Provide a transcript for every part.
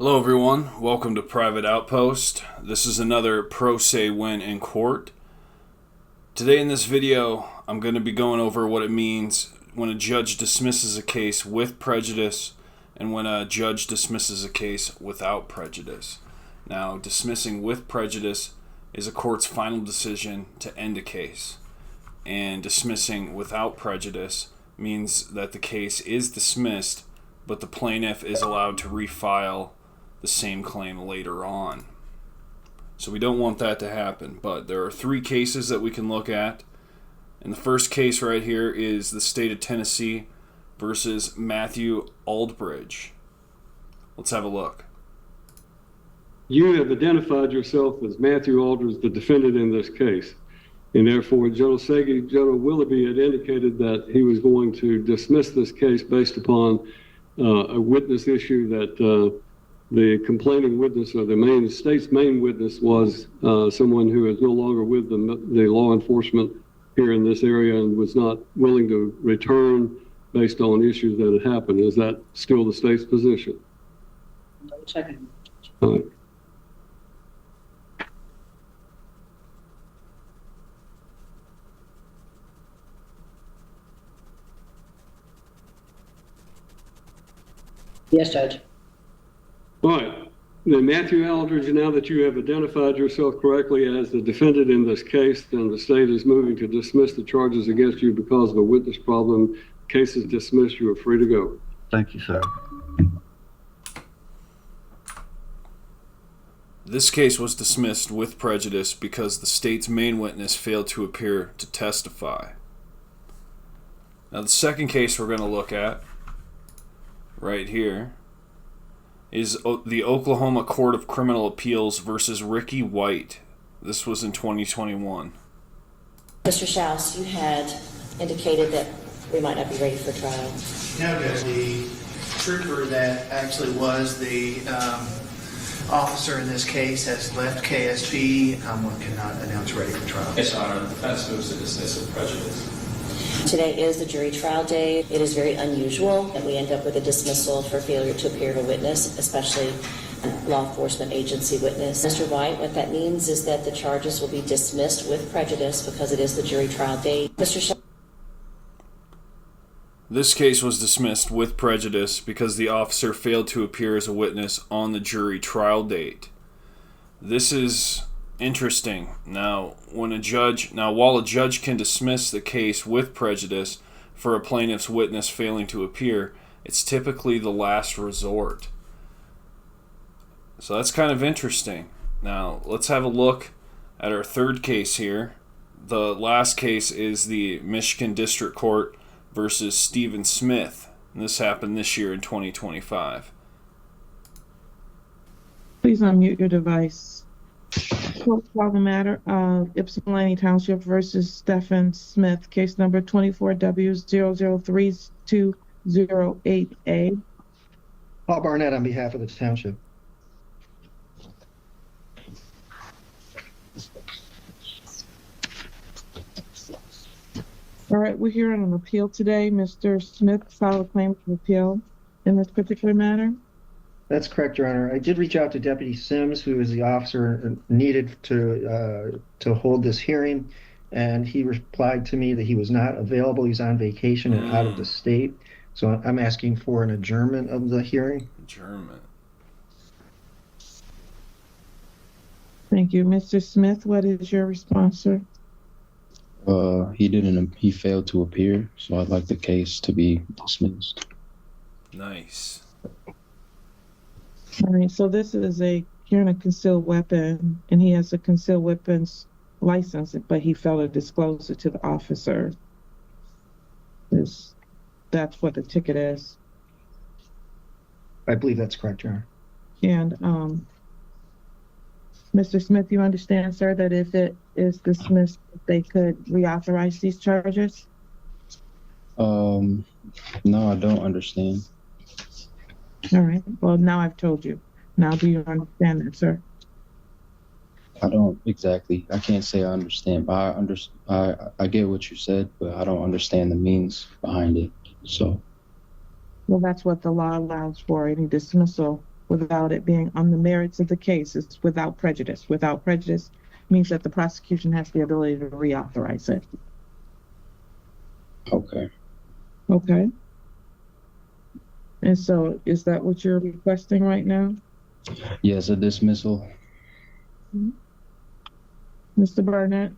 Hello everyone, welcome to Private Outpost. This is another pro se win in court. Today in this video, I'm going to be going over what it means when a judge dismisses a case with prejudice and when a judge dismisses a case without prejudice. Now, dismissing with prejudice is a court's final decision to end a case, and dismissing without prejudice means that the case is dismissed, but the plaintiff is allowed to refile the same claim later on. So we don't want that to happen, but there are three cases that we can look at. And the first case right here is the state of Tennessee versus Matthew Aldridge. Let's have a look. You have identified yourself as Matthew Aldridge, the defendant in this case, and therefore General Willoughby had indicated that he was going to dismiss this case based upon a witness issue that the complaining witness, or the state's main witness, was someone who is no longer with the law enforcement here in this area and was not willing to return based on issues that had happened. Is that still the state's position? Double checking. All right. Yes, Judge. All right. Then Matthew Aldridge, now that you have identified yourself correctly as the defendant in this case, then the state is moving to dismiss the charges against you because of a witness problem. Case is dismissed. You are free to go. Thank you, sir. This case was dismissed with prejudice because the state's main witness failed to appear to testify. Now the second case we're going to look at right here is the Oklahoma Court of Criminal Appeals versus Ricky White. This was in 2021. Mr. Schaus, you had indicated that we might not be ready for trial. No, Judge. The trooper that actually was the officer in this case has left KSP. One cannot announce ready for trial. Yes, Your Honor. The defense moves to dismiss with prejudice. Today is the jury trial day. It is very unusual that we end up with a dismissal for failure to appear of a witness, especially a law enforcement agency witness. Mr. White, what that means is that the charges will be dismissed with prejudice because it is the jury trial day. Mr. Schaus. This case was dismissed with prejudice because the officer failed to appear as a witness on the jury trial date. This is interesting. Now, while a judge can dismiss the case with prejudice for a plaintiff's witness failing to appear, it's typically the last resort. So that's kind of interesting. Now, let's have a look at our third case here. The last case is the Michigan District Court versus Stephen Smith. And this happened this year in 2025. Please unmute your device. Court call the matter of Ypsilanti Township versus Stephen Smith, case number 24W0032208A. Paul Barnett on behalf of the township. All right, we're hearing an appeal today. Mr. Smith filed a claim for appeal in this particular matter. That's correct, Your Honor. I did reach out to Deputy Sims, who is the officer needed to hold this hearing, and he replied to me that he was not available. He's on vacation and out of the state. So I'm asking for an adjournment of the hearing. Adjournment. Thank you. Mr. Smith, what is your response, sir? He failed to appear, so I'd like the case to be dismissed. Nice. All right, so this is a carrying a concealed weapon, and he has a concealed weapons license, but he failed to disclose it to the officer. That's what the ticket is. I believe that's correct, Your Honor. And Mr. Smith, you understand, sir, that if it is dismissed, they could reauthorize these charges? No, I don't understand. All right. Well, now I've told you. Now do you understand that, sir? I don't exactly. I can't say I understand, but I get what you said, but I don't understand the means behind it. So. Well, that's what the law allows for, any dismissal without it being on the merits of the case. It's without prejudice. Without prejudice means that the prosecution has the ability to reauthorize it. Okay. Okay. And so is that what you're requesting right now? Yes, a dismissal. Mr. Barnett,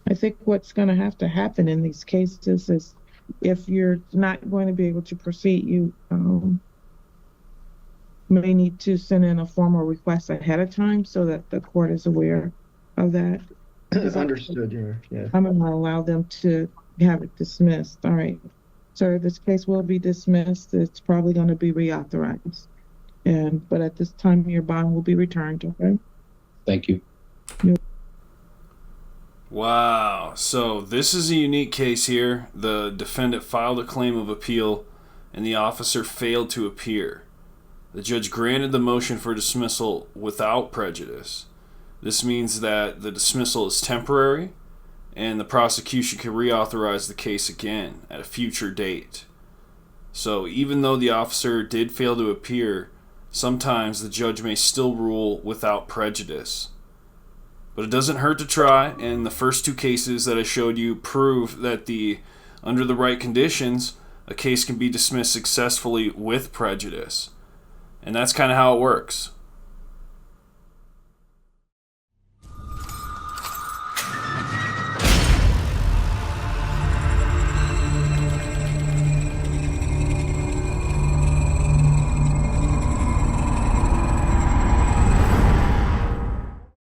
I think what's going to have to happen in these cases is if you're not going to be able to proceed, you may need to send in a formal request ahead of time so that the court is aware of that. Understood, yeah. I'm going to allow them to have it dismissed. All right. Sir, this case will be dismissed. It's probably going to be reauthorized. But at this time, your bond will be returned, okay? Thank you. Wow. So this is a unique case here. The defendant filed a claim of appeal and the officer failed to appear. The judge granted the motion for dismissal without prejudice. This means that the dismissal is temporary and the prosecution can reauthorize the case again at a future date. So even though the officer did fail to appear, sometimes the judge may still rule without prejudice. But it doesn't hurt to try, and the first two cases that I showed you prove that under the right conditions, a case can be dismissed successfully with prejudice. And that's kind of how it works.